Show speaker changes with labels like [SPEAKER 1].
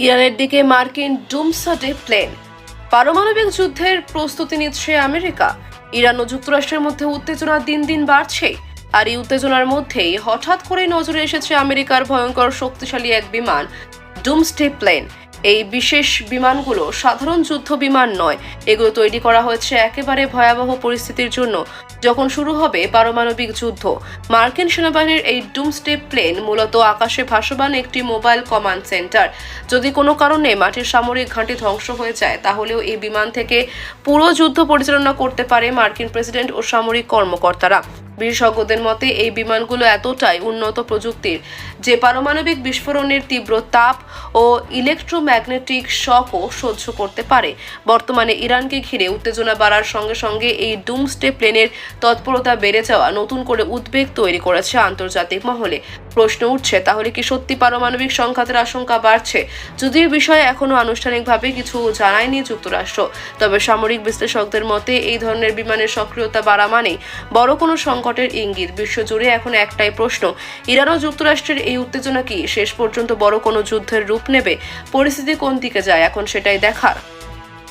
[SPEAKER 1] ইরানের দিকে মার্কিন ডুমসডে প্লেন। পারমাণবিক যুদ্ধের প্রস্তুতি নিচ্ছে আমেরিকা। ইরান ও যুক্তরাষ্ট্রের মধ্যে উত্তেজনা দিন দিন বাড়ছে। আর এই উত্তেজনার মধ্যেই হঠাৎ করে নজরে এসেছে আমেরিকার ভয়ঙ্কর শক্তিশালী এক বিমান, ডুমসডে প্লেন। এই বিশেষ বিমানগুলো সাধারণ যুদ্ধ বিমান নয়, এগুলো তৈরি করা হয়েছে একেবারে ভয়াবহ পরিস্থিতির জন্য, যখন শুরু হবে পারমাণবিক যুদ্ধ। মার্কিন সেনাবাহিনীর এই ডুমসডে প্লেন মূলত আকাশে ভাসমান একটি মোবাইল কমান্ড সেন্টার। যদি কোনো কারণে মাটির সামরিক ঘাঁটি ধ্বংস হয়ে যায়, তাহলেও এই বিমান থেকে পুরো যুদ্ধ পরিচালনা করতে পারে মার্কিন প্রেসিডেন্ট ও সামরিক কর্মকর্তারা। বিশেষজ্ঞদের মতে এই বিমানগুলো এতটাই উন্নত প্রযুক্তির যে পারমাণবিক বিস্ফোরণের তীব্র তাপ ও ইলেকট্রোম্যাগনেটিক শকও সহ্য করতে পারে। বর্তমানে ইরানকে ঘিরে উত্তেজনা বাড়ার সঙ্গে সঙ্গে এই ডুমসডে প্লেনের তৎপরতা বেড়ে যাওয়া নতুন করে উদ্বেগ তৈরি করেছে আন্তর্জাতিক মহলে। প্রশ্ন উঠছে, তাহলে কি সত্যি পারমাণবিক সংঘাতের আশঙ্কা বাড়ছে? যদিও বিষয়ে এখনো আনুষ্ঠানিকভাবে কিছু জানায়নি যুক্তরাষ্ট্র, তবে সামরিক বিশ্লেষকদের মতে এই ধরনের বিমানের সক্রিয়তা বাড়া মানেই বড় কোনো সংকটের ইঙ্গিত। বিশ্বজুড়ে এখন একটাই প্রশ্ন, ইরান ও যুক্তরাষ্ট্রের এই উত্তেজনা কি শেষ পর্যন্ত বড় কোনো যুদ্ধের রূপ নেবে? পরিস্থিতি কোন দিকে যায় এখন সেটাই দেখার।